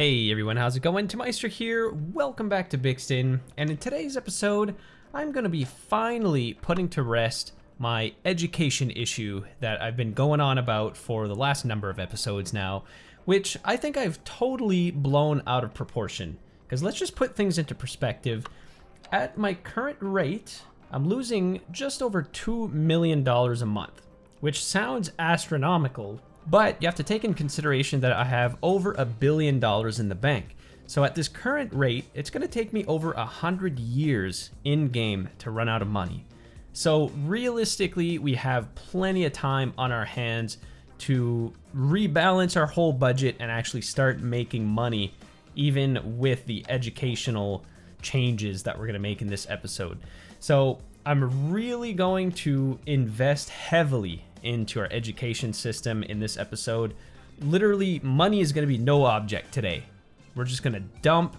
Hey everyone, how's it going? Meister here, welcome back to Bixton, and in today's episode, I'm going to be finally putting to rest my education issue that I've been going on about for the last number of episodes now, which I think I've totally blown out of proportion. Because let's just put things into perspective. At my current rate, I'm losing just over $2 million a month, which sounds astronomical. But you have to take in consideration that I have over $1 billion in the bank. So at this current rate, it's going to take me over 100 years in-game to run out of money. So realistically, we have plenty of time on our hands to rebalance our whole budget and actually start making money, even with the educational changes that we're going to make in this episode. So I'm really going to invest heavily into our education system in this episode. Literally, money is going to be no object today. We're just going to dump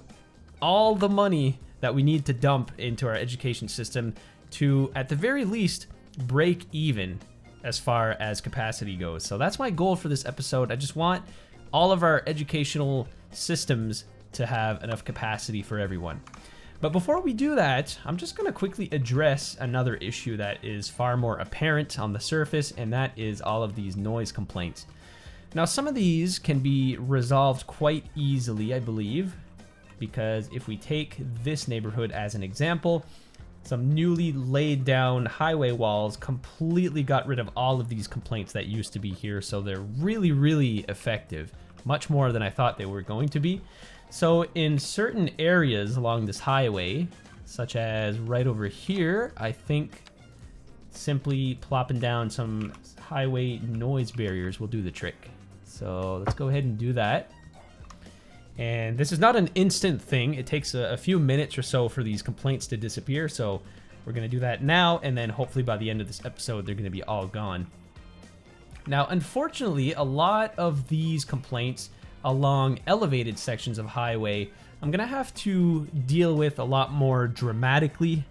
all the money that we need to dump into our education system to, at the very least, break even as far as capacity goes. So that's my goal for this episode. I just want all of our educational systems to have enough capacity for everyone. But before we do that, I'm just going to quickly address another issue that is far more apparent on the surface, and that is all of these noise complaints. Now, some of these can be resolved quite easily, I believe, because if we take this neighborhood as an example, some newly laid down highway walls completely got rid of all of these complaints that used to be here, so they're really, really effective, much more than I thought they were going to be. So in certain areas along this highway, such as right over here, I think simply plopping down some highway noise barriers will do the trick. So let's go ahead and do that. And this is not an instant thing. It takes a few minutes or so for these complaints to disappear. So we're going to do that now, and then hopefully by the end of this episode, they're going to be all gone. Now, unfortunately, a lot of these complaints along elevated sections of highway, I'm gonna have to deal with a lot more dramatically.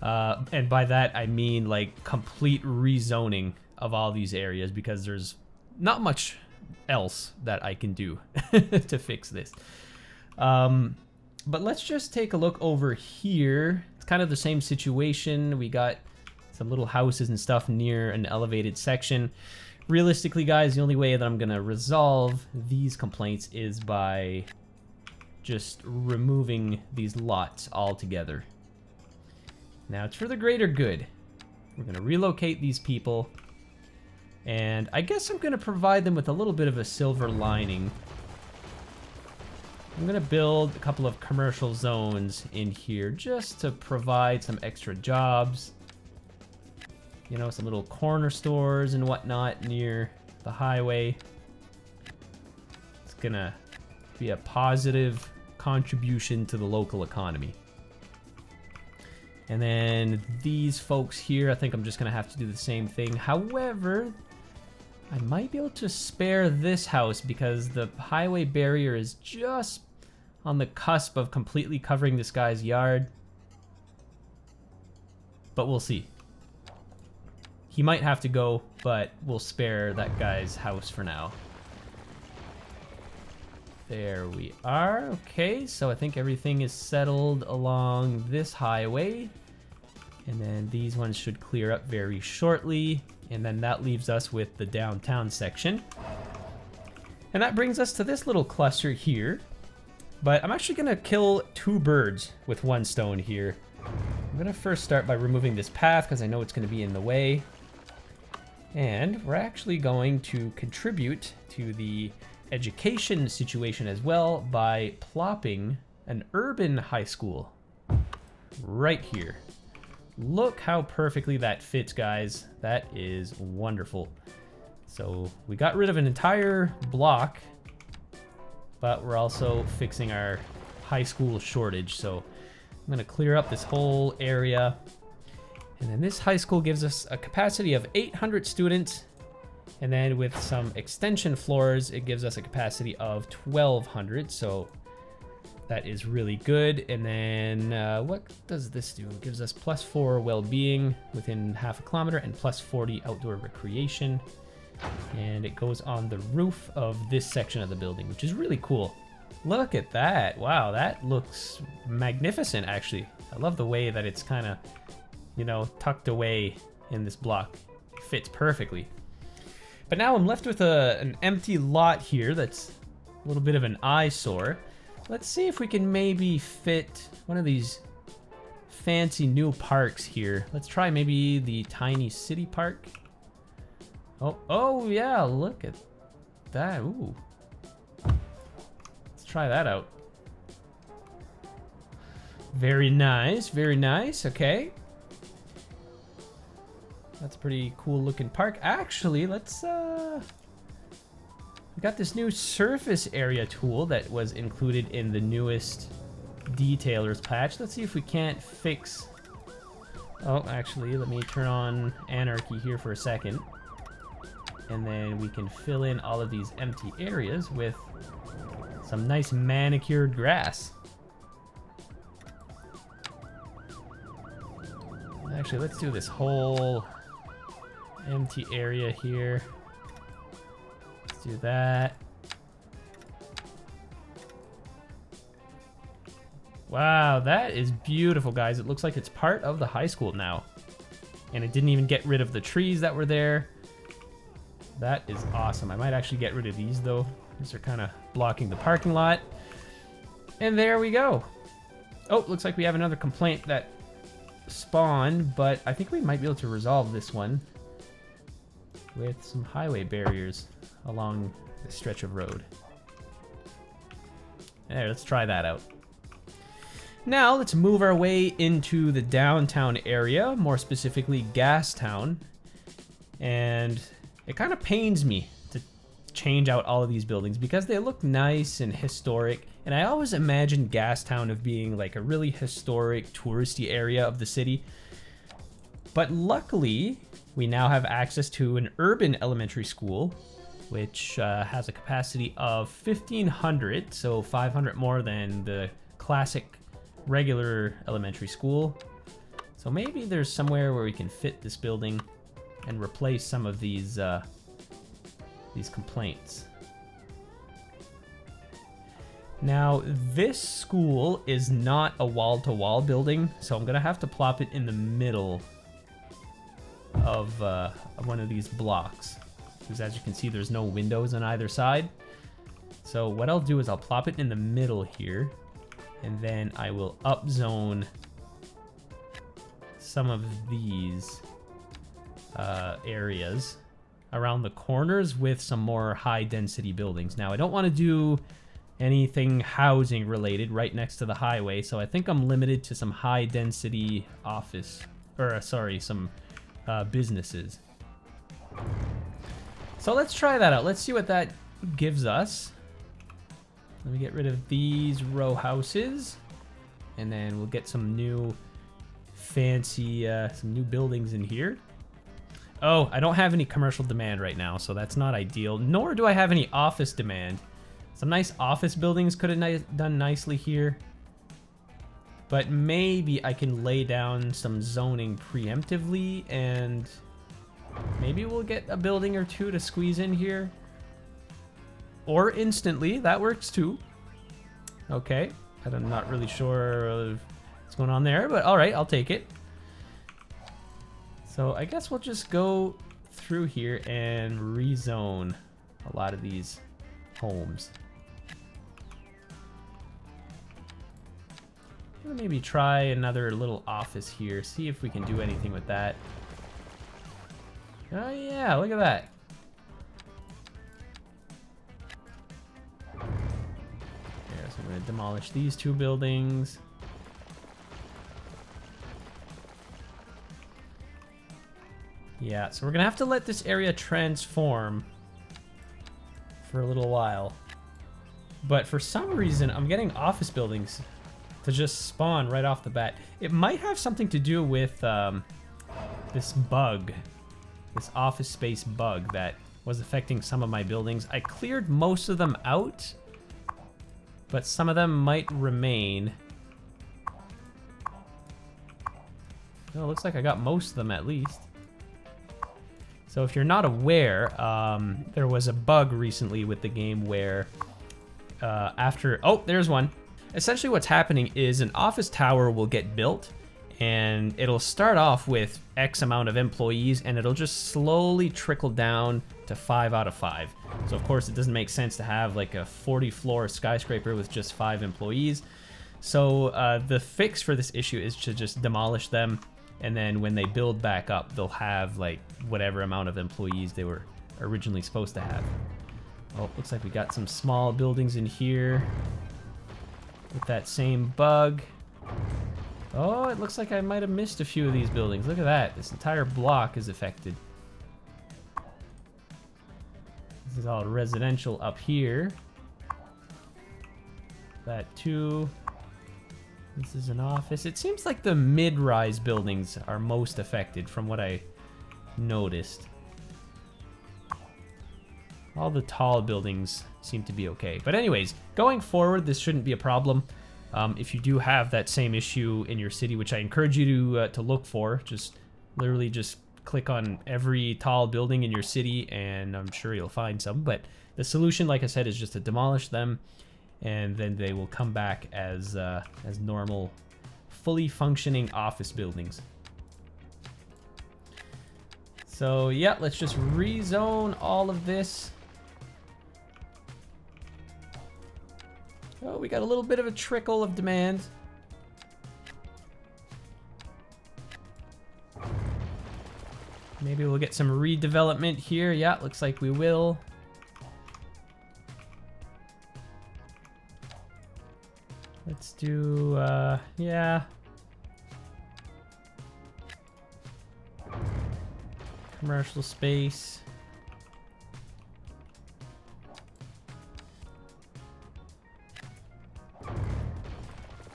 And by that, I mean like complete rezoning of all these areas, because there's not much else that I can do to fix this. But let's just take a look over here. It's kind of the same situation. We got some little houses and stuff near an elevated section. Realistically, guys, the only way that I'm going to resolve these complaints is by just removing these lots altogether. Now, it's for the greater good. We're going to relocate these people, and I guess I'm going to provide them with a little bit of a silver lining. I'm going to build a couple of commercial zones in here just to provide some extra jobs. You know, some little corner stores and whatnot near the highway. It's gonna be a positive contribution to the local economy. And then these folks here, I think I'm just gonna have to do the same thing. However, I might be able to spare this house because the highway barrier is just on the cusp of completely covering this guy's yard. But we'll see. He might have to go, but we'll spare that guy's house for now. There we are. Okay, so I think everything is settled along this highway. And then these ones should clear up very shortly. And then that leaves us with the downtown section. And that brings us to this little cluster here. But I'm actually going to kill two birds with one stone here. I'm going to first start by removing this path because I know it's going to be in the way. And we're actually going to contribute to the education situation as well by plopping an urban high school right here. Look how perfectly that fits, guys. That is wonderful. So we got rid of an entire block, but we're also fixing our high school shortage. So I'm going to clear up this whole area. And then this high school gives us a capacity of 800 students. And then with some extension floors, it gives us a capacity of 1,200. So that is really good. And then what does this do? It gives us +4 well-being within half a kilometer and +40 outdoor recreation. And it goes on the roof of this section of the building, which is really cool. Look at that. Wow, that looks magnificent, actually. I love the way that it's kind of, you know, tucked away in this block. It fits perfectly. But now I'm left with an empty lot here that's a little bit of an eyesore. Let's see if we can maybe fit one of these fancy new parks here. Let's try maybe the tiny city park. Oh yeah, look at that. Ooh. Let's try that out. Very nice, very nice. Okay. That's a pretty cool looking park. Actually, let's we got this new surface area tool that was included in the newest detailers patch. Let's see if we can't fix. Oh, actually, let me turn on anarchy here for a second. And then we can fill in all of these empty areas with some nice manicured grass. Actually, let's do this whole empty area here. Let's do that. Wow, that is beautiful, guys. It looks like it's part of the high school now. And it didn't even get rid of the trees that were there. That is awesome. I might actually get rid of these, though. These are kind of blocking the parking lot. And there we go. Oh, looks like we have another complaint that spawned, but I think we might be able to resolve this one with some highway barriers along this stretch of road. There, let's try that out. Now let's move our way into the downtown area, more specifically Gastown. And it kind of pains me to change out all of these buildings because they look nice and historic. And I always imagined Gastown of being like a really historic, touristy area of the city. But luckily, we now have access to an urban elementary school, which has a capacity of 1,500, so 500 more than the classic regular elementary school. So maybe there's somewhere where we can fit this building and replace some of these complaints. Now, this school is not a wall-to-wall building, so I'm gonna have to plop it in the middle of one of these blocks. Because as you can see, there's no windows on either side. So what I'll do is I'll plop it in the middle here, and then I will upzone some of these areas around the corners with some more high density buildings. Now, I don't want to do anything housing related right next to the highway, so I think I'm limited to some high density office, or sorry, some businesses. So let's try that out. Let's see what that gives us. Let me get rid of these row houses, and then we'll get some new fancy, some new buildings in here. Oh, I don't have any commercial demand right now, so that's not ideal. Nor do I have any office demand. Some nice office buildings could have done nicely here. But maybe I can lay down some zoning preemptively, and maybe we'll get a building or two to squeeze in here. Or instantly, that works too. Okay, I'm not really sure what's going on there, but all right, I'll take it. So I guess we'll just go through here and rezone a lot of these homes. Maybe try another little office here, see if we can do anything with that. Oh yeah, look at that. There, so I'm gonna demolish these two buildings. Yeah, so we're gonna have to let this area transform for a little while. But for some reason, I'm getting office buildings to just spawn right off the bat. It might have something to do with this bug, this office space bug that was affecting some of my buildings. I cleared most of them out, but some of them might remain. Oh, it looks like I got most of them at least. So if you're not aware, there was a bug recently with the game where after, oh, there's one. Essentially what's happening is an office tower will get built and it'll start off with X amount of employees and it'll just slowly trickle down to 5 out of 5. So of course it doesn't make sense to have like a 40-floor skyscraper with just 5 employees. So the fix for this issue is to just demolish them, and then when they build back up, they'll have like whatever amount of employees they were originally supposed to have. Oh, looks like we got some small buildings in here with that same bug. Oh, it looks like I might have missed a few of these buildings. Look at that. This entire block is affected. This is all residential up here. That too. This is an office. It seems like the mid-rise buildings are most affected from what I noticed. All the tall buildings seem to be okay. But anyways, going forward, this shouldn't be a problem. If you do have that same issue in your city, which I encourage you to look for, just literally just click on every tall building in your city and I'm sure you'll find some. But the solution, like I said, is just to demolish them and then they will come back as normal, fully functioning office buildings. So yeah, let's just rezone all of this. Oh, we got a little bit of a trickle of demand. Maybe we'll get some redevelopment here. Yeah, looks like we will. Let's do, yeah. Commercial space.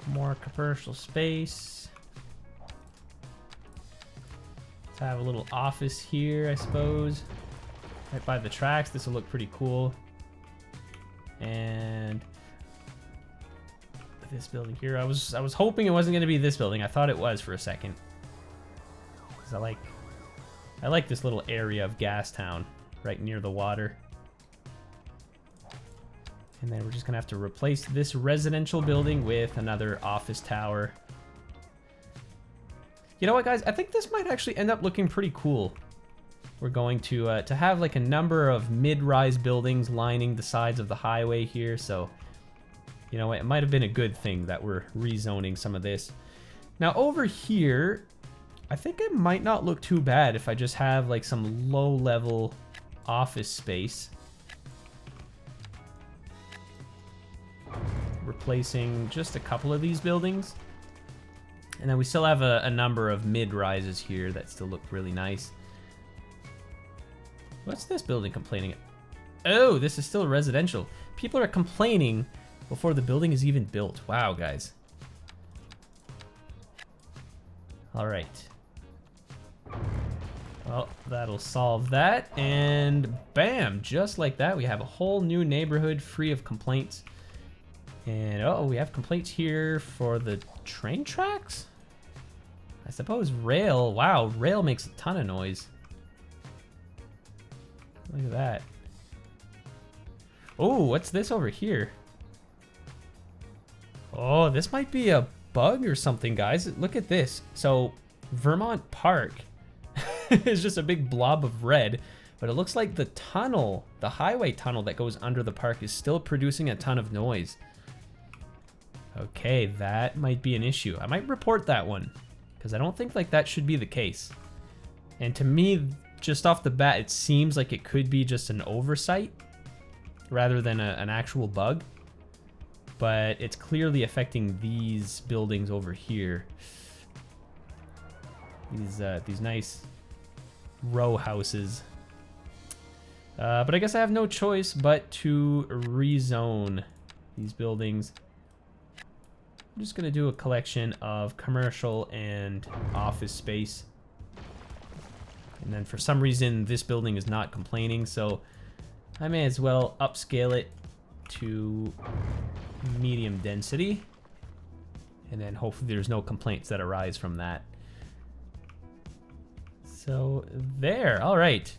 More commercial space. Let's have a little office here, I suppose. Right by the tracks. This will look pretty cool. And this building here. I was hoping it wasn't going to be this building. I thought it was for a second. 'Cause I like this little area of Gastown right near the water. And then we're just gonna have to replace this residential building with another office tower. You know what, guys? I think this might actually end up looking pretty cool. We're going to have like a number of mid-rise buildings lining the sides of the highway here. So, you know, it might have been a good thing that we're rezoning some of this. Now over here, I think it might not look too bad if I just have like some low-level office space. Replacing just a couple of these buildings. And then we still have a number of mid-rises here that still look really nice. What's this building complaining? Oh, this is still residential. People are complaining before the building is even built. Wow, guys. All right. Well, that'll solve that. And bam, just like that, we have a whole new neighborhood free of complaints. And oh, we have complaints here for the train tracks? I suppose rail. Wow, rail makes a ton of noise. Look at that. Oh, what's this over here? Oh, this might be a bug or something, guys. Look at this. So, Vermont Park is just a big blob of red, but it looks like the tunnel, the highway tunnel that goes under the park is still producing a ton of noise. Okay, that might be an issue. I might report that one, because I don't think like that should be the case. And to me, just off the bat, it seems like it could be just an oversight rather than an actual bug. But it's clearly affecting these buildings over here. These nice row houses. But I guess I have no choice but to rezone these buildings. I'm just gonna do a collection of commercial and office space. And then for some reason, this building is not complaining, so I may as well upscale it to medium density. And then hopefully there's no complaints that arise from that. So there, all right.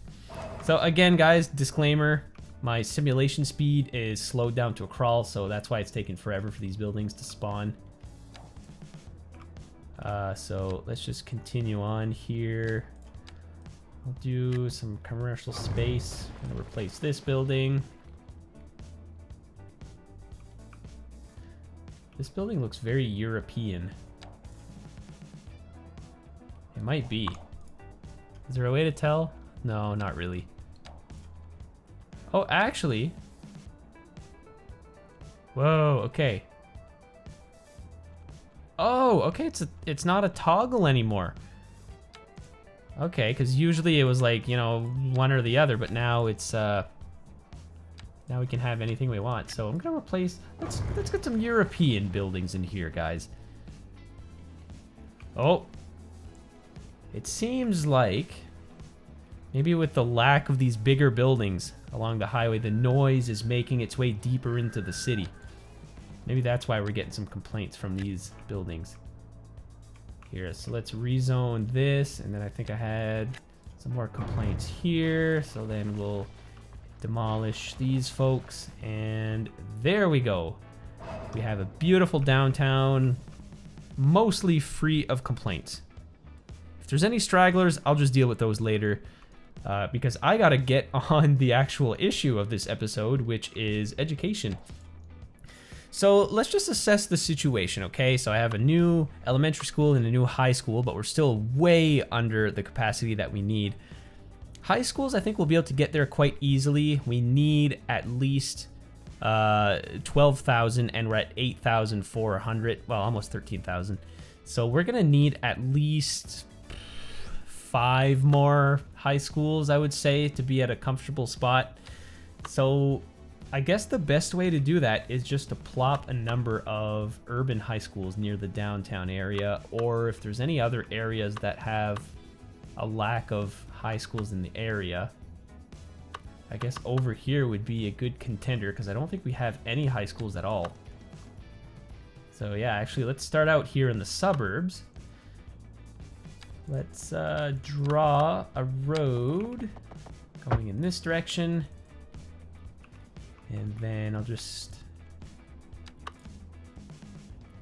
So again, guys, disclaimer, My simulation speed is slowed down to a crawl, so that's why it's taking forever for these buildings to spawn. So let's just continue on here. I'll do some commercial space. I'm gonna replace this building. This building looks very European. It might be. Is there a way to tell? No, not really. Oh, actually. Whoa, okay. Oh, okay, it's not a toggle anymore. Okay, because usually it was like, you know, one or the other, but now it's now we can have anything we want. So I'm gonna replace. Let's get some European buildings in here, guys. Oh, it seems like maybe with the lack of these bigger buildings along the highway, the noise is making its way deeper into the city. Maybe that's why we're getting some complaints from these buildings. Here, so let's rezone this, and then I think I had some more complaints here. So then we'll demolish these folks, and there we go. We have a beautiful downtown, mostly free of complaints. If there's any stragglers, I'll just deal with those later, because I gotta get on the actual issue of this episode, which is education. So let's just assess the situation, okay? So I have a new elementary school and a new high school, but we're still way under the capacity that we need. High schools, I think we'll be able to get there quite easily. We need at least 12,000, and we're at 8,400, well, almost 13,000. So we're gonna need at least 5 more high schools, I would say, to be at a comfortable spot. So I guess the best way to do that is just to plop a number of urban high schools near the downtown area, or if there's any other areas that have a lack of high schools in the area, I guess over here would be a good contender, because I don't think we have any high schools at all. So yeah, actually, let's start out here in the suburbs. Let's draw a road going in this direction. And then I'll just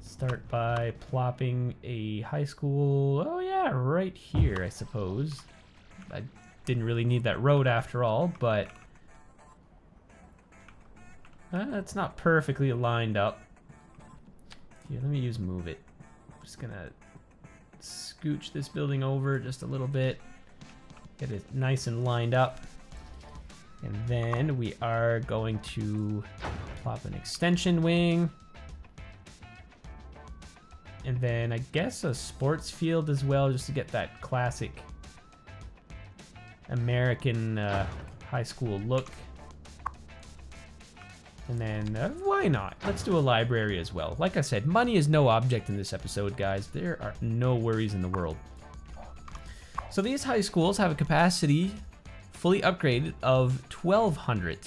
start by plopping a high school. Oh yeah, right here, I suppose. I didn't really need that road after all, but it's not perfectly lined up. Here, let me use move it. I'm just gonna scooch this building over just a little bit, get it nice and lined up. And then we are going to plop an extension wing. And then I guess a sports field as well, just to get that classic American high school look. And then why not? Let's do a library as well. Like I said, money is no object in this episode, guys. There are no worries in the world. So these high schools have a capacity fully upgraded of 1,200.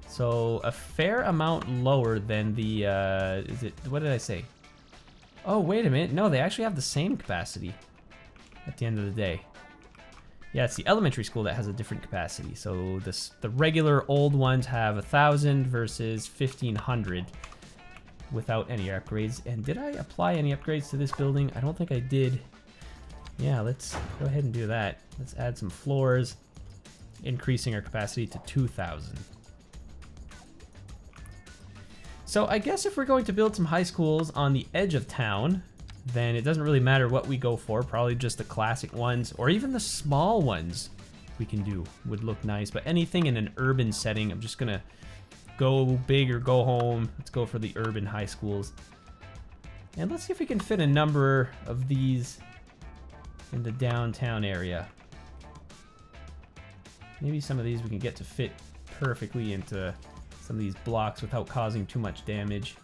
So a fair amount lower than the, what did I say? Oh, wait a minute. No, they actually have the same capacity at the end of the day. Yeah, it's the elementary school that has a different capacity. So the regular old ones have 1,000 versus 1,500 without any upgrades. And did I apply any upgrades to this building? I don't think I did. Yeah, let's go ahead and do that. Let's add some floors, increasing our capacity to 2,000. So I guess if we're going to build some high schools on the edge of town, then it doesn't really matter what we go for. Probably just the classic ones, or even the small ones we can do would look nice. But anything in an urban setting, I'm just gonna go big or go home. Let's go for the urban high schools. And let's see if we can fit a number of these in the downtown area. Maybe some of these we can get to fit perfectly into some of these blocks without causing too much damage.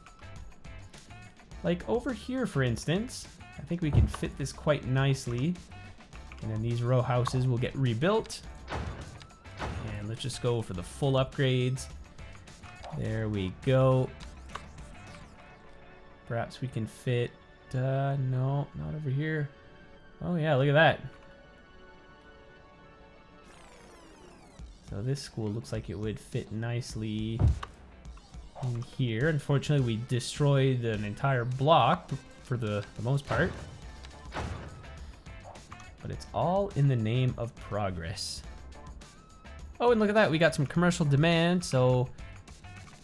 Like over here, for instance, I think we can fit this quite nicely. And then these row houses will get rebuilt. And let's just go for the full upgrades. There we go. Perhaps we can fit, no, not over here. Oh yeah, look at that. So this school looks like it would fit nicely in here. Unfortunately, we destroyed an entire block for the most part. But it's all in the name of progress. Oh, and look at that. We got some commercial demand. So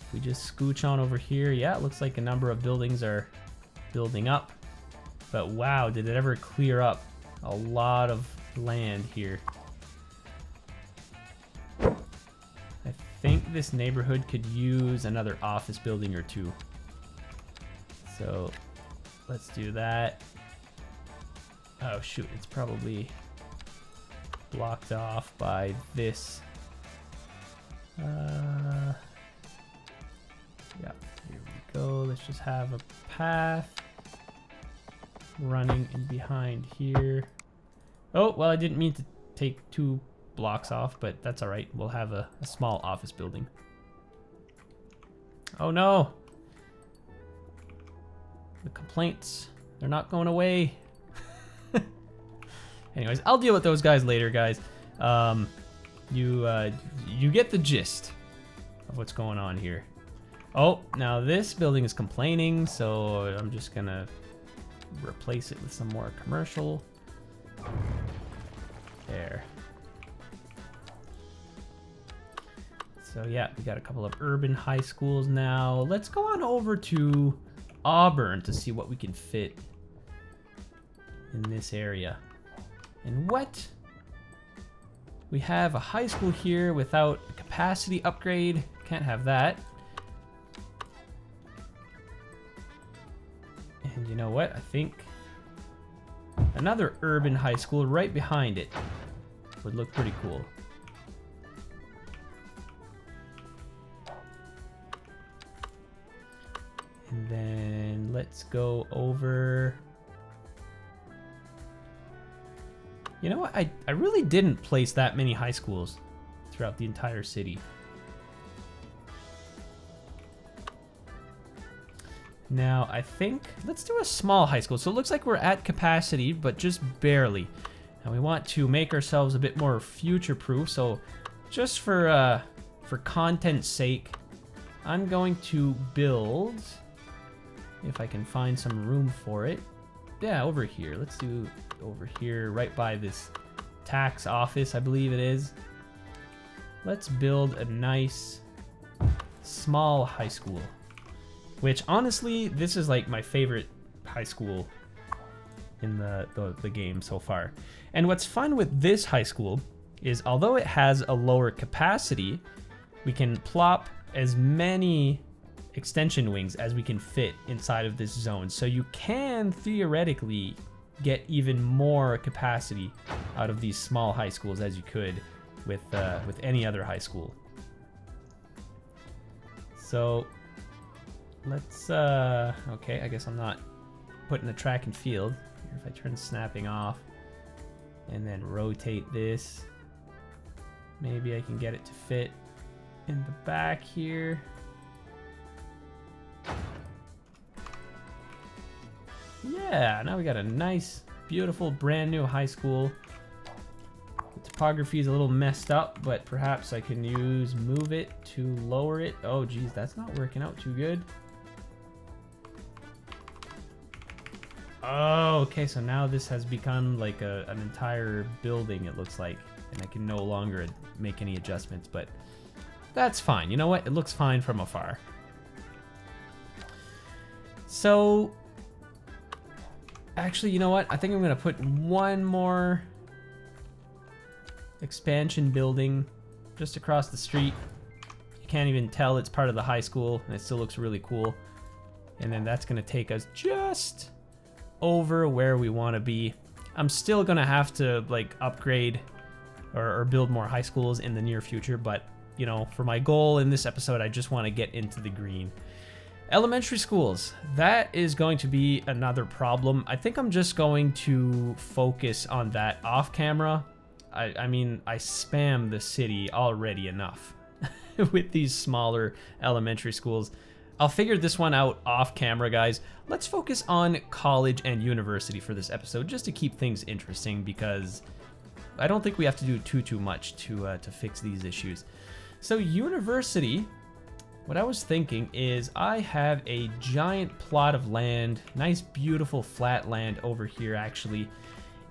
if we just scooch on over here. Yeah, it looks like a number of buildings are building up. But wow, did it ever clear up a lot of land here. I think this neighborhood could use another office building or two. So let's do that. Oh shoot, it's probably blocked off by this. Yeah, here we go. Let's just have a path running in behind here. Oh, well, I didn't mean to take 2 blocks off, but that's all right. We'll have a small office building. Oh no! The complaints, they're not going away. Anyways, I'll deal with those guys later, guys. You get the gist of what's going on here. Oh, now this building is complaining, so I'm just gonna replace it with some more commercial. There. So yeah, we got a couple of urban high schools now. Let's go on over to Auburn to see what we can fit in this area. And what? We have a high school here without a capacity upgrade. Can't have that. And you know what? I think another urban high school right behind it would look pretty cool. And then let's go over. You know what? I really didn't place that many high schools throughout the entire city. Now, I think, let's do a small high school. So it looks like we're at capacity, but just barely. And we want to make ourselves a bit more future-proof. So just for content's sake, I'm going to build, if I can find some room for it. Yeah, over here. Let's do over here, right by this tax office, I believe it is. Let's build a nice small high school. Which, honestly, this is like my favorite high school in the game so far. And what's fun with this high school is, although it has a lower capacity, we can plop as many extension wings as we can fit inside of this zone. So you can theoretically get even more capacity out of these small high schools as you could with any other high school. So let's, okay, I guess I'm not putting the track and field. Here, if I turn snapping off and then rotate this, maybe I can get it to fit in the back here. Yeah, now we got a nice, beautiful, brand new high school. The topography is a little messed up, but perhaps I can use move it to lower it. Oh geez, that's not working out too good. Oh, okay, so now this has become like an entire building, it looks like, and I can no longer make any adjustments, but that's fine. You know what? It looks fine from afar. So, actually, you know what? I think I'm gonna put one more expansion building just across the street. You can't even tell it's part of the high school, and it still looks really cool. And then that's gonna take us just over where we want to be. I'm still gonna have to like upgrade or build more high schools in the near future, but you know, for my goal in this episode, I just want to get into the green. Elementary schools, that is going to be another problem. I think I'm just going to focus on that off camera. I mean, I spam the city already enough with these smaller elementary schools. I'll figure this one out off camera, guys. Let's focus on college and university for this episode, just to keep things interesting, because I don't think we have to do too much to fix these issues. So university, what I was thinking is I have a giant plot of land, nice beautiful flat land over here actually,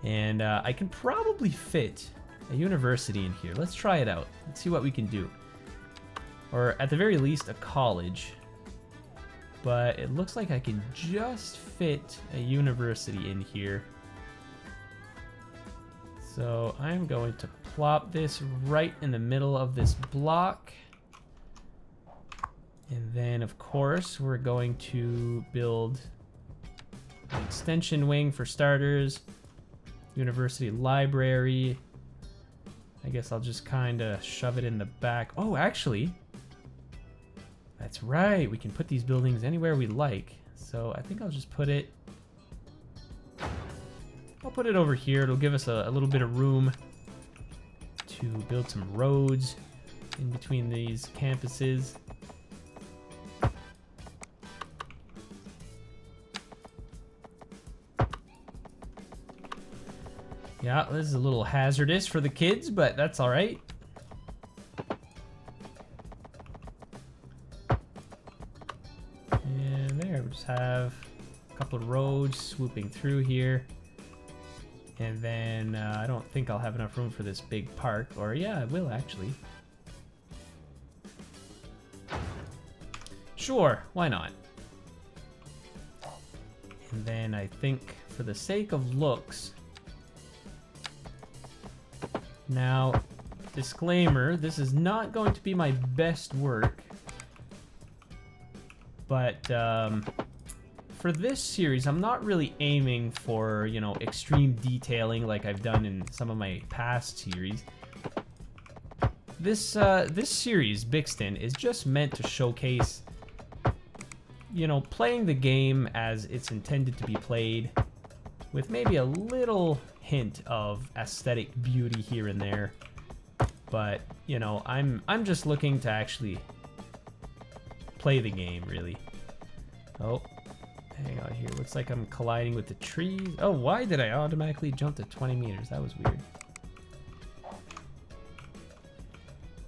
and I can probably fit a university in here. Let's try it out. Let's see what we can do. Or at the very least a college. But it looks like I can just fit a university in here. So I'm going to plop this right in the middle of this block. And then of course we're going to build an extension wing for starters, university library. I guess I'll just kind of shove it in the back. Oh, actually, that's right. We can put these buildings anywhere we like. So I think I'll just put it... I'll put it over here. It'll give us a little bit of room to build some roads in between these campuses. Yeah, this is a little hazardous for the kids, but that's all right. And there, we just have a couple of roads swooping through here. And then I don't think I'll have enough room for this big park, or yeah, I will actually. Sure, why not? And then I think for the sake of looks, now, disclaimer, this is not going to be my best work, but for this series, I'm not really aiming for, you know, extreme detailing like I've done in some of my past series. This series, Bixton, is just meant to showcase, you know, playing the game as it's intended to be played, with maybe a little hint of aesthetic beauty here and there. But, you know, I'm just looking to actually play the game, really. Oh, hang on here. Looks like I'm colliding with the trees. Oh, why did I automatically jump to 20 meters? That was weird.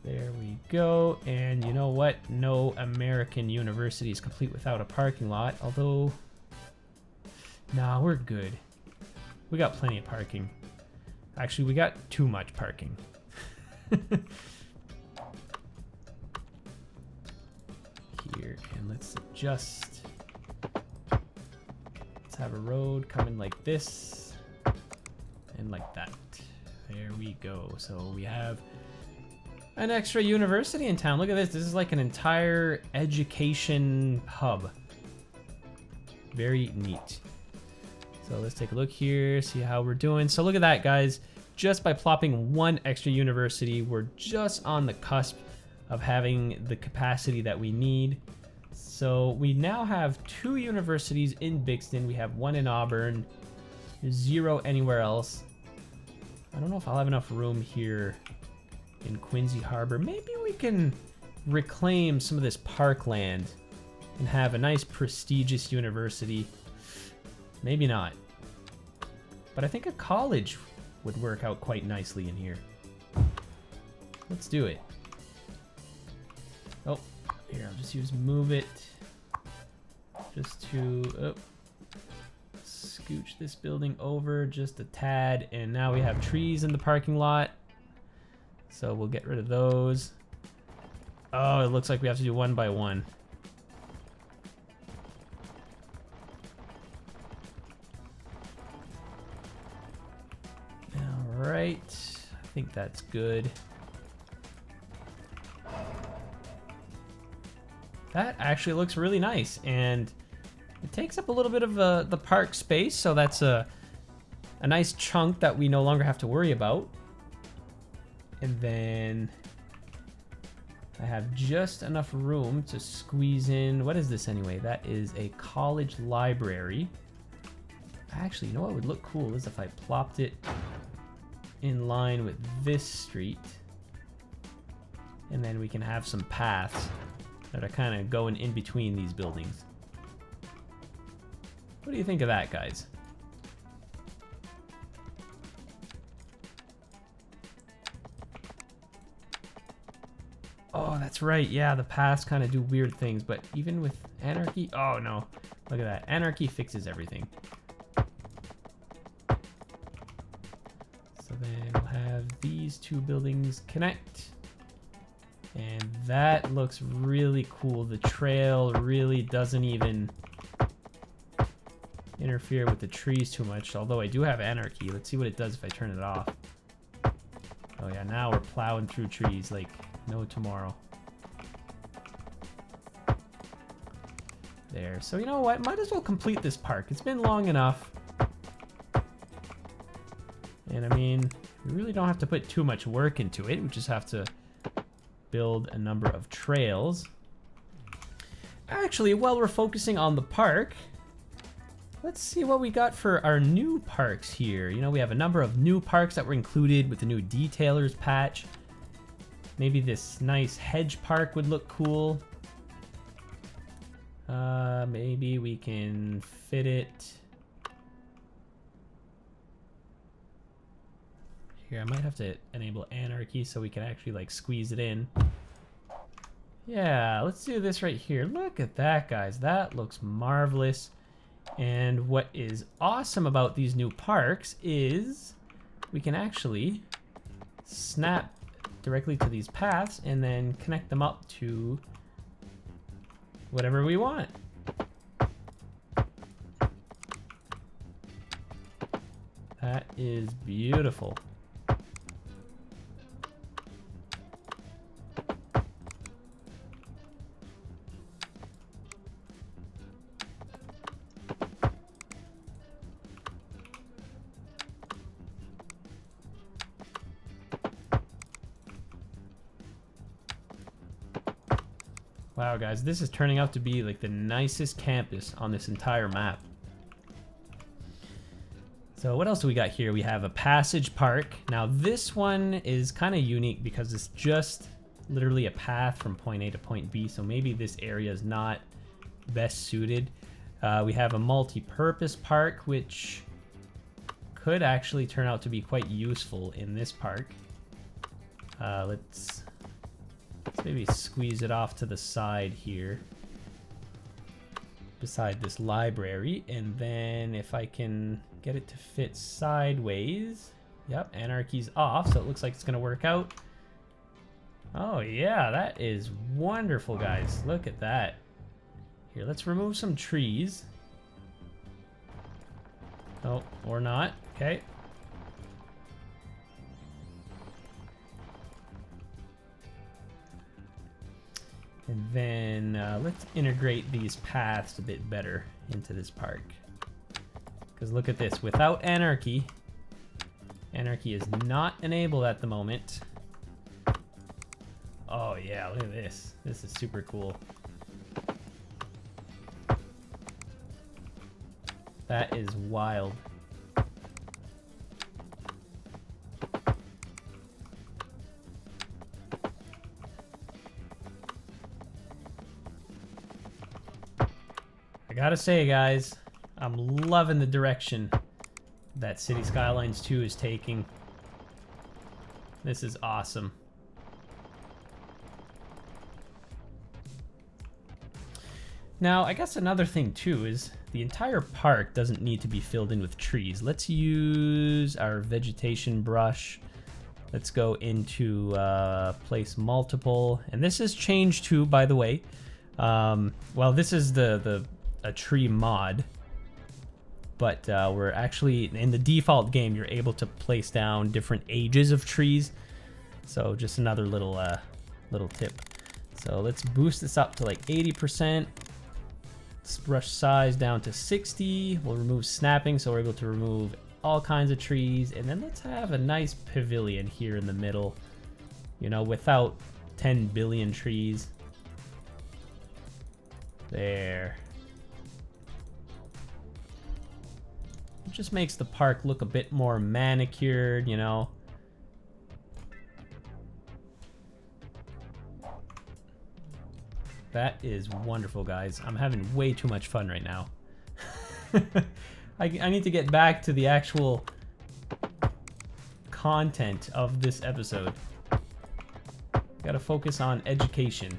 There we go. And you know what? No American university is complete without a parking lot. Although, nah, we're good. We got plenty of parking. Actually, we got too much parking. Here, and let's adjust. Let's have a road coming like this and like that. There we go. So we have an extra university in town. Look at this. This is like an entire education hub. Very neat. So let's take a look here, see how we're doing. So look at that, guys. Just by plopping one extra university, we're just on the cusp of having the capacity that we need. So we now have 2 universities in Bixton. We have 1 in Auburn, 0 anywhere else. I don't know if I'll have enough room here in Quincy Harbor. Maybe we can reclaim some of this parkland and have a nice prestigious university. Maybe not. But I think a college would work out quite nicely in here. Let's do it. Oh, here, I'll just use move it. Just to scooch this building over just a tad. And now we have trees in the parking lot. So we'll get rid of those. Oh, it looks like we have to do one by one. Right, I think that's good. That actually looks really nice, and it takes up a little bit of the park space, so that's a nice chunk that we no longer have to worry about. And then I have just enough room to squeeze in, what is this anyway? That is a college library. Actually, you know what would look cool is if I plopped it in line with this street, and then we can have some paths that are kind of going in between these buildings. What do you think of that, guys? Oh, that's right. Yeah, the paths kind of do weird things, but even with anarchy, oh no, look at that. Anarchy fixes everything. So then we'll have these two buildings connect. And that looks really cool. The trail really doesn't even interfere with the trees too much, although I do have anarchy. Let's see what it does if I turn it off. Oh yeah, now we're plowing through trees like no tomorrow. There. So you know what? Might as well complete this park. It's been long enough. And I mean, we really don't have to put too much work into it. We just have to build a number of trails. Actually, while we're focusing on the park, let's see what we got for our new parks here. You know, we have a number of new parks that were included with the new detailers patch. Maybe this nice hedge park would look cool. Maybe we can fit it. Here, I might have to enable anarchy so we can actually like squeeze it in. Yeah, let's do this right here. Look at that, guys. That looks marvelous. And what is awesome about these new parks is we can actually snap directly to these paths and then connect them up to whatever we want. That is beautiful. Wow, guys, this is turning out to be like the nicest campus on this entire map. So what else do we got here? We have a passage park. Now this one is kind of unique because it's just literally a path from point A to point B. So maybe this area is not best suited. We have a multi-purpose park, which could actually turn out to be quite useful in this park. Let's maybe squeeze it off to the side here beside this library, and then if I can get it to fit sideways. Yep, anarchy's off, so it looks like it's gonna work out. Oh yeah, that is wonderful, guys. Look at that. Here, let's remove some trees. Oh, or not. Okay. And then let's integrate these paths a bit better into this park. Because look at this, without anarchy, anarchy is not enabled at the moment. Oh yeah, look at this. This is super cool. That is wild. I gotta say, guys, I'm loving the direction that City Skylines 2 is taking. This is awesome. Now, I guess another thing too is the entire park doesn't need to be filled in with trees. Let's use our vegetation brush. Let's go into place multiple, and this has changed too, by the way. Well, this is a tree mod, but we're actually in the default game. You're able to place down different ages of trees. So just another little tip. So let's boost this up to like 80%. Let's brush size down to 60. We'll remove snapping, so we're able to remove all kinds of trees. And then let's have a nice pavilion here in the middle, you know, without 10 billion trees. There. It just makes the park look a bit more manicured, you know. That is wonderful, guys. I'm having way too much fun right now. I need to get back to the actual content of this episode. Gotta focus on education.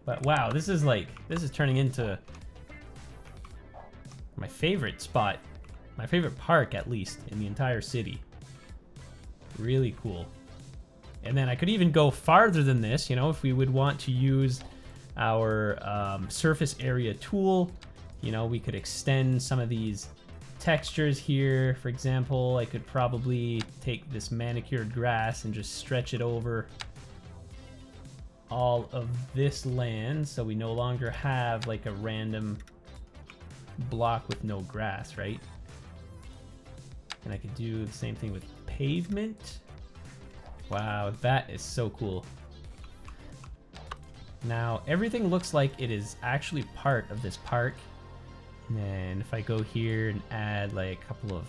But wow, this is turning into my favorite spot. My favorite park, at least, in the entire city. Really cool. And then I could even go farther than this, you know, if we would want to use our surface area tool. You know, we could extend some of these textures here. For example, I could probably take this manicured grass and just stretch it over all of this land, so we no longer have like a random block with no grass, right? And I could do the same thing with pavement. Wow, that is so cool. Now everything looks like it is actually part of this park. And then if I go here and add like a couple of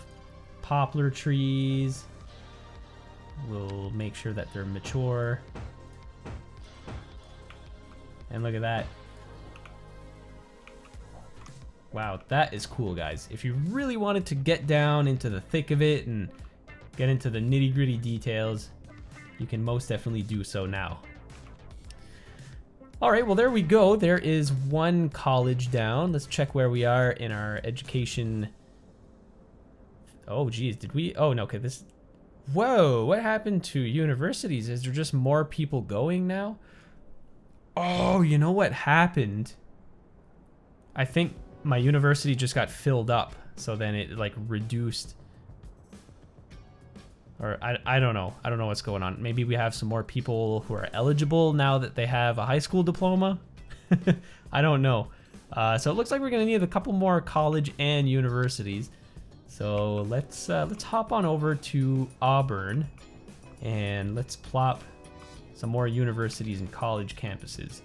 poplar trees, we'll make sure that they're mature. And look at that. Wow, that is cool, guys. If you really wanted to get down into the thick of it and get into the nitty-gritty details, you can most definitely do so now. All right, well, there we go. There is one college down. Let's check where we are in our education. Oh, geez, did we? Oh, no, okay, this. Whoa, what happened to universities? Is there just more people going now? Oh, you know what happened? I think my university just got filled up, so then it like reduced. Or I don't know. I don't know what's going on. Maybe we have some more people who are eligible now that they have a high school diploma. I don't know. So it looks like we're gonna need a couple more college and universities. So let's hop on over to Auburn and let's plop some more universities and college campuses.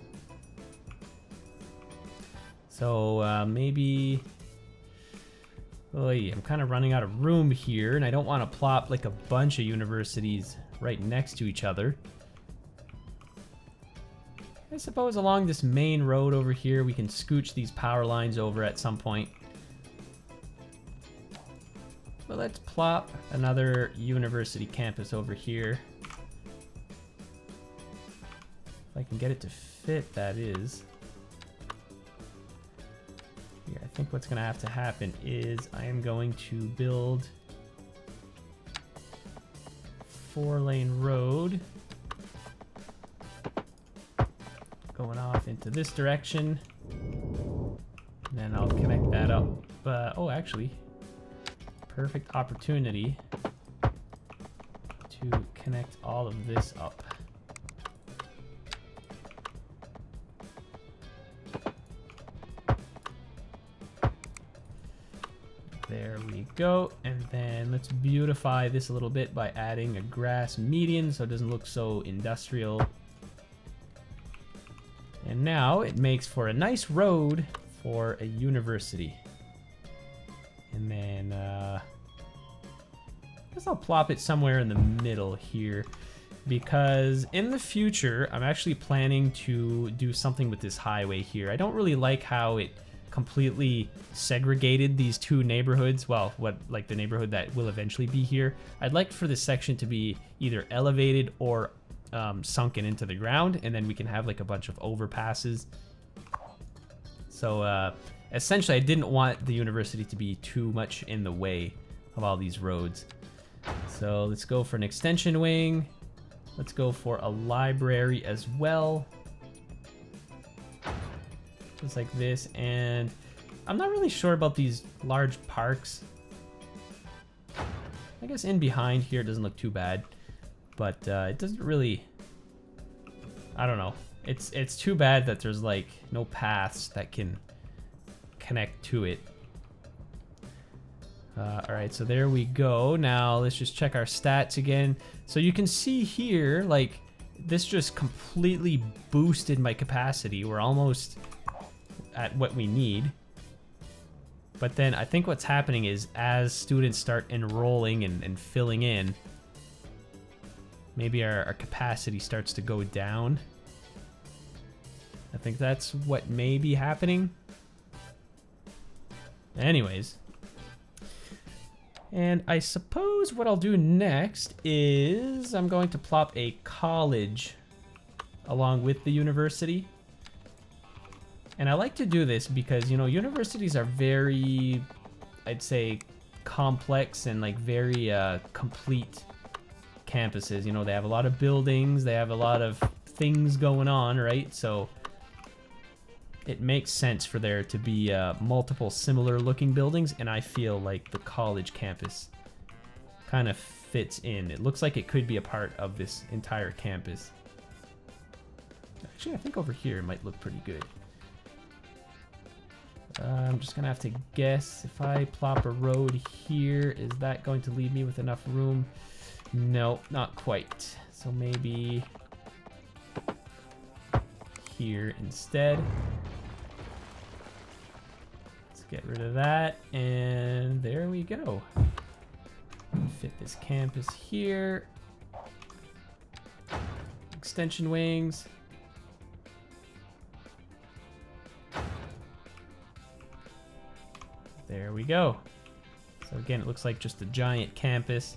So maybe. Oy, I'm kind of running out of room here, and I don't want to plop like a bunch of universities right next to each other. I suppose along this main road over here, we can scooch these power lines over at some point. But let's plop another university campus over here. If I can get it to fit, that is. I think what's going to have to happen is I am going to build 4-lane road going off into this direction. And then I'll connect that up. Oh, actually, perfect opportunity to connect all of this up. There we go, and then let's beautify this a little bit by adding a grass median so it doesn't look so industrial. And now it makes for a nice road for a university. And then I guess I'll plop it somewhere in the middle here, because in the future I'm actually planning to do something with this highway here. I don't really like how it completely segregated these two neighborhoods. Well, like the neighborhood that will eventually be here. I'd like for this section to be either elevated or sunken into the ground, and then we can have like a bunch of overpasses. So essentially I didn't want the university to be too much in the way of all these roads. So let's go for an extension wing. Let's go for a library as well. Just like this, and I'm not really sure about these large parks. I guess in behind here doesn't look too bad, but it doesn't really, I don't know. It's too bad that there's like no paths that can connect to it. All right, so there we go. Now let's just check our stats again. So you can see here, like this just completely boosted my capacity. We're almost at what we need. But then I think what's happening is as students start enrolling and filling in, maybe our capacity starts to go down. I think that's what may be happening. Anyways, And I suppose what I'll do next is I'm going to plop a college along with the university. And I like to do this because, you know, universities are very, I'd say, complex and like very complete campuses. You know, they have a lot of buildings, they have a lot of things going on, right? So it makes sense for there to be multiple similar looking buildings, and I feel like the college campus kind of fits in. It looks like it could be a part of this entire campus. Actually, I think over here it might look pretty good. I'm just gonna have to guess. If I plop a road here, is that going to leave me with enough room? No, not quite. So maybe here instead. Let's get rid of that, and there we go. Fit this campus here. Extension wings. There we go. So again, it looks like just a giant campus.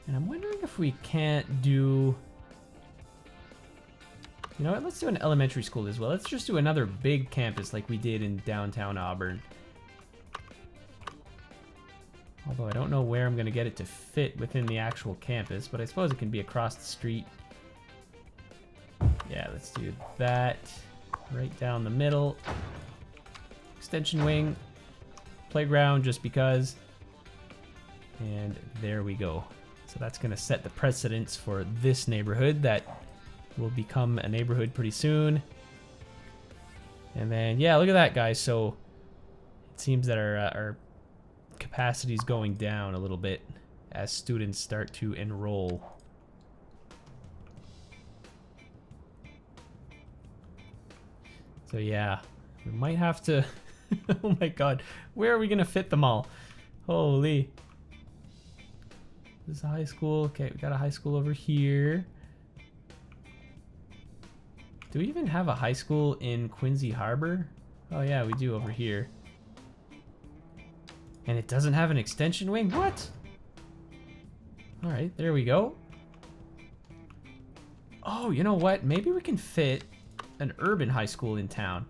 And I'm wondering if we can't do... You know what, let's do an elementary school as well. Let's just do another big campus like we did in downtown Auburn. Although I don't know where I'm going to get it to fit within the actual campus, but I suppose it can be across the street. Yeah, let's do that. Right down the middle. Extension wing. Playground, just because. And there we go. So that's going to set the precedence for this neighborhood that will become a neighborhood pretty soon. And then, yeah, look at that, guys. So it seems that our capacity is going down a little bit as students start to enroll. So yeah, we might have to... Oh my god, where are we gonna fit them all? Holy. This is a high school. Okay, we got a high school over here. Do we even have a high school in Quincy Harbor? Oh yeah, we do over here. And it doesn't have an extension wing? What? Alright, there we go. Oh, you know what? Maybe we can fit an urban high school in town.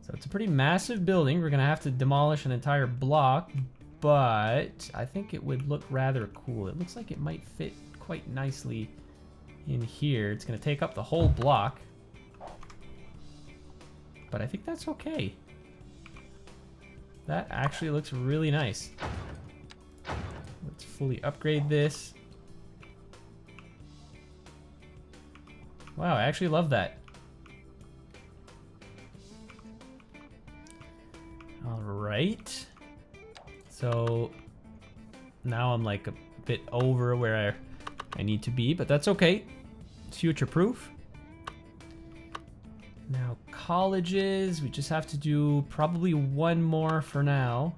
So it's a pretty massive building. We're gonna have to demolish an entire block, but I think it would look rather cool. It looks like it might fit quite nicely in here. It's gonna take up the whole block, but I think that's okay. That actually looks really nice. Let's fully upgrade this. Wow, I actually love that. Alright. So now I'm like a bit over where I need to be, but that's okay. It's future proof. Now colleges, we just have to do probably one more for now.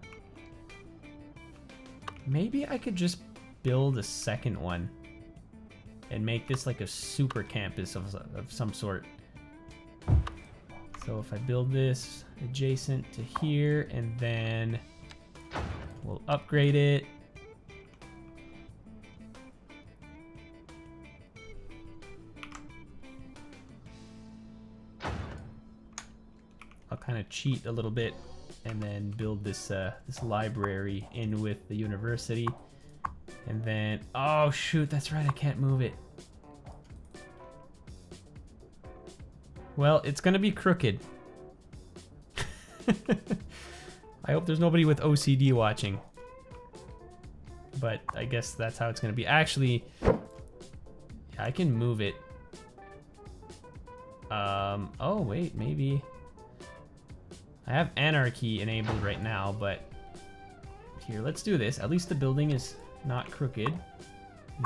Maybe I could just build a second one and make this like a super campus of some sort. So if I build this adjacent to here, and then we'll upgrade it. I'll kind of cheat a little bit and then build this this library in with the university. And then, oh shoot, that's right, I can't move it. Well, it's gonna be crooked. I hope there's nobody with OCD watching. But I guess that's how it's gonna be. Actually, yeah, I can move it. Oh wait, maybe. I have anarchy enabled right now, but here, let's do this. At least the building is not crooked.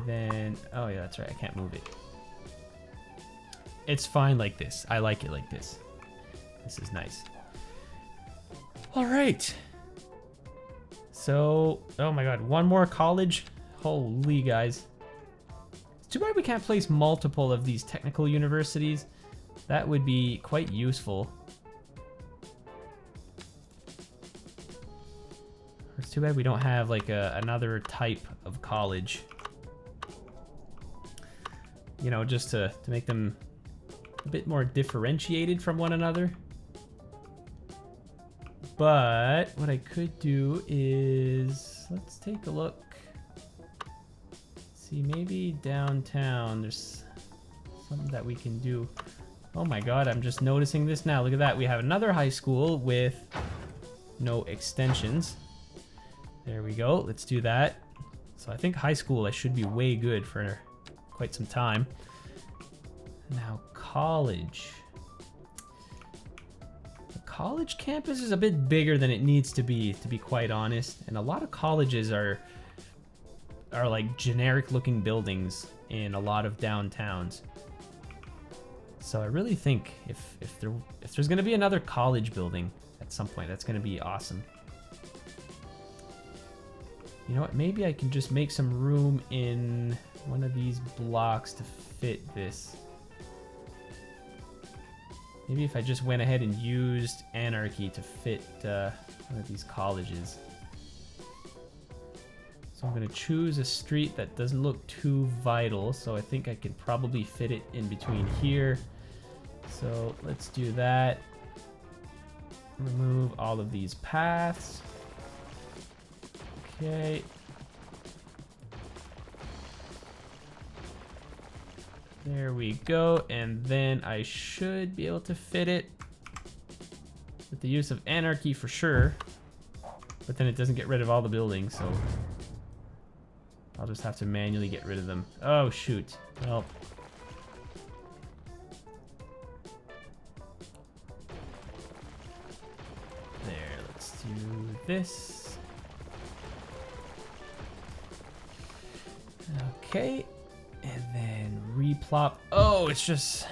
Then, oh yeah, that's right, I can't move it. It's fine like this. I like it like this. This is nice. All right. So, oh my god, one more college? Holy guys. It's too bad we can't place multiple of these technical universities. That would be quite useful. too bad we don't have like another type of college. You know, just to make them a bit more differentiated from one another. But what I could do is, let's take a look. See, maybe downtown there's something that we can do. Oh my god, I'm just noticing this now. Look at that. We have another high school with no extensions. There we go. Let's do that. So I think high school I should be way good for quite some time. Now college. The college campus is a bit bigger than it needs to be quite honest. And a lot of colleges are like generic looking buildings in a lot of downtowns. So I really think if there's gonna be another college building at some point, that's gonna be awesome. You know what, maybe I can just make some room in one of these blocks to fit this. Maybe if I just went ahead and used Anarchy to fit one of these colleges. So I'm gonna choose a street that doesn't look too vital, so I think I can probably fit it in between here. So let's do that. Remove all of these paths. Okay. There we go, and then I should be able to fit it with the use of Anarchy for sure, but then it doesn't get rid of all the buildings, so I'll just have to manually get rid of them. Oh shoot, well. There, let's do this. Okay. And then replop. Oh, it's just...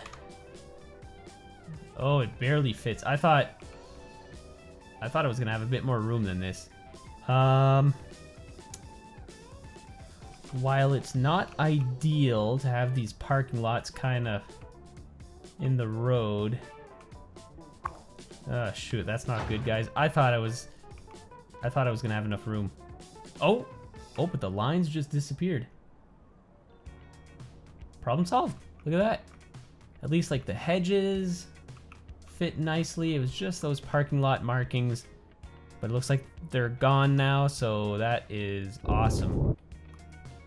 Oh, it barely fits. I thought I was gonna have a bit more room than this. While it's not ideal to have these parking lots kind of in the road. Oh shoot, that's not good, guys. I thought I was gonna have enough room. Oh, but the lines just disappeared. Problem solved. Look at that. At least like the hedges fit nicely. It was just those parking lot markings, but it looks like they're gone now, so that is awesome.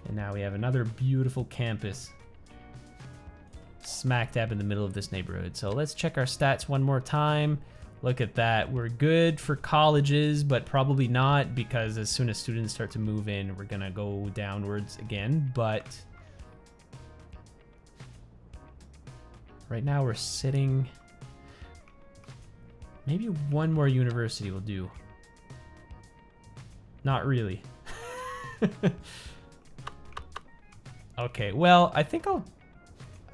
And now we have another beautiful campus smack dab in the middle of this neighborhood. So let's check our stats one more time. Look at that. We're good for colleges, but probably not, because as soon as students start to move in, we're gonna go downwards again. But right now we're sitting, maybe one more university will do. Not really. Okay, well, I think I'll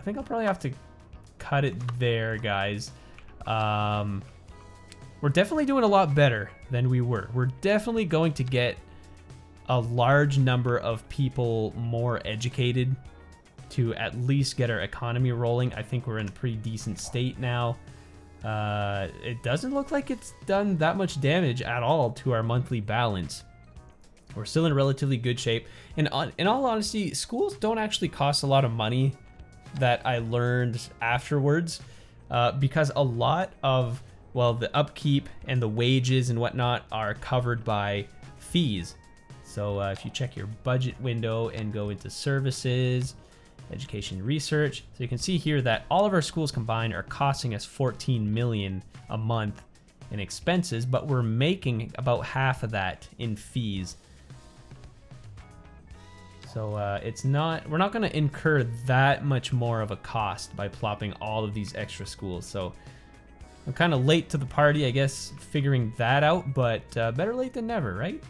probably have to cut it there, guys. We're definitely doing a lot better than we were. We're definitely going to get a large number of people more educated to at least get our economy rolling. I think we're in a pretty decent state now. It doesn't look like it's done that much damage at all to our monthly balance. We're still in relatively good shape. And in all honesty, schools don't actually cost a lot of money, that I learned afterwards, because a lot of, well, the upkeep and the wages and whatnot are covered by fees. So if you check your budget window and go into services, education research, so you can see here that all of our schools combined are costing us 14 million a month in expenses, but we're making about half of that in fees. So we're not going to incur that much more of a cost by plopping all of these extra schools. So I'm kind of late to the party, I guess, figuring that out, but better late than never, right?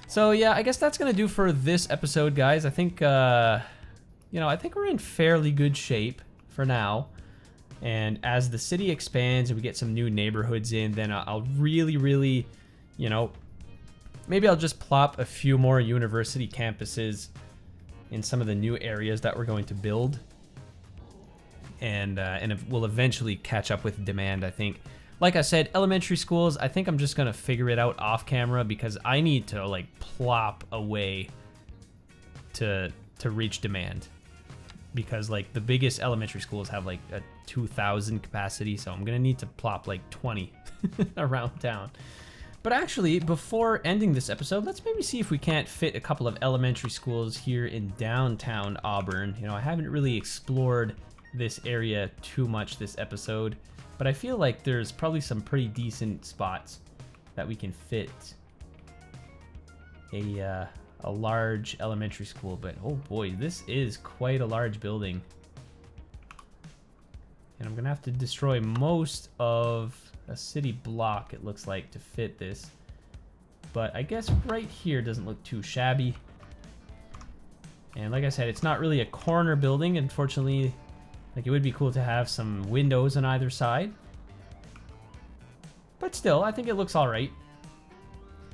So yeah, I guess that's gonna do for this episode, guys. I think, I think we're in fairly good shape for now. And as the city expands and we get some new neighborhoods in, then I'll really, maybe I'll just plop a few more university campuses in some of the new areas that we're going to build. And it will eventually catch up with demand, I think. Like I said, elementary schools, I think I'm just gonna figure it out off camera because I need to like plop away to reach demand. Because like the biggest elementary schools have like a 2,000 capacity, so I'm gonna need to plop like 20 around town. But actually, before ending this episode, let's maybe see if we can't fit a couple of elementary schools here in downtown Auburn. You know, I haven't really explored this area too much this episode, but I feel like there's probably some pretty decent spots that we can fit a large elementary school. But oh boy, this is quite a large building. And I'm gonna have to destroy most of a city block, it looks like, to fit this. But I guess right here doesn't look too shabby. And like I said, it's not really a corner building, unfortunately. Like, it would be cool to have some windows on either side. But still, I think it looks alright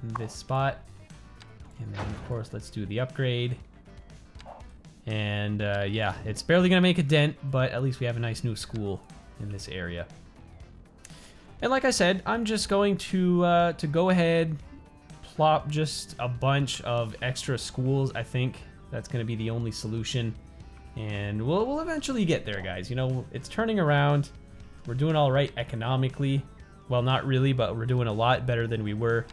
in this spot. And then, of course, let's do the upgrade. And yeah, it's barely gonna make a dent, but at least we have a nice new school in this area. And like I said, I'm just going to go ahead, plop just a bunch of extra schools. I think that's going to be the only solution. And we'll eventually get there, guys. You know, it's turning around. We're doing all right economically. Well, not really, but we're doing a lot better than we were.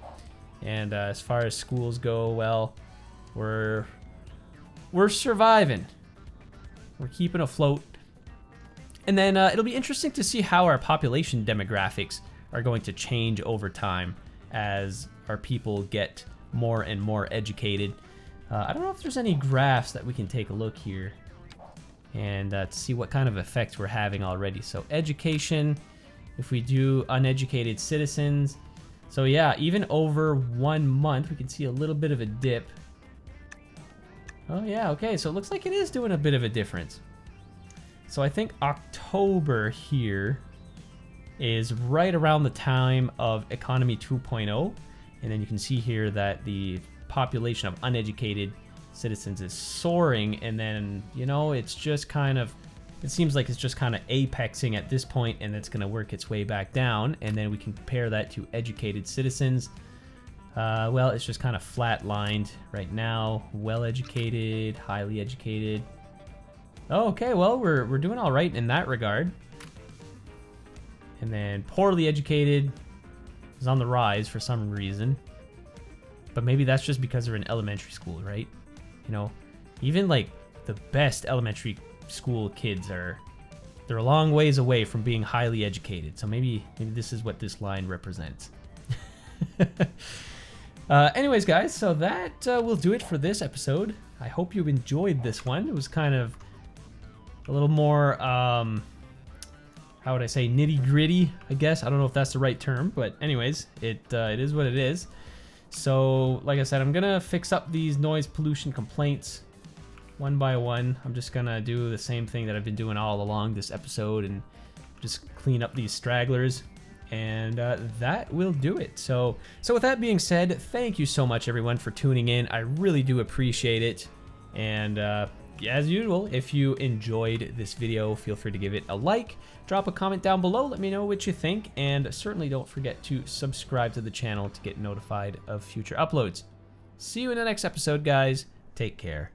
And as far as schools go, well, we're surviving. We're keeping afloat. And then it'll be interesting to see how our population demographics are going to change over time as our people get more and more educated. I don't know if there's any graphs that we can take a look here and to see what kind of effects we're having already. So education, if we do uneducated citizens. So yeah, even over 1 month, we can see a little bit of a dip. Oh yeah, okay, so it looks like it is doing a bit of a difference. So I think October here is right around the time of Economy 2.0. And then you can see here that the population of uneducated citizens is soaring. And then, you know, it's just kind of, it seems like it's just kind of apexing at this point, and it's going to work its way back down. And then we can compare that to educated citizens. Well, it's just kind of flat-lined right now. Well-educated, highly educated. Oh, okay, well, we're doing all right in that regard. And then poorly educated is on the rise for some reason. But maybe that's just because they're in elementary school, right? You know, even like the best elementary school kids they're a long ways away from being highly educated. So maybe this is what this line represents. Anyways, guys, so that will do it for this episode. I hope you enjoyed this one. It was kind of a little more, how would I say, nitty-gritty, I guess. I don't know if that's the right term, but anyways, it is what it is. So, like I said, I'm going to fix up these noise pollution complaints one by one. I'm just going to do the same thing that I've been doing all along this episode and just clean up these stragglers. And that will do it. So with that being said, thank you so much, everyone, for tuning in. I really do appreciate it. And as usual, if you enjoyed this video, feel free to give it a like, drop a comment down below, let me know what you think, and certainly don't forget to subscribe to the channel to get notified of future uploads. See you in the next episode, guys. Take care.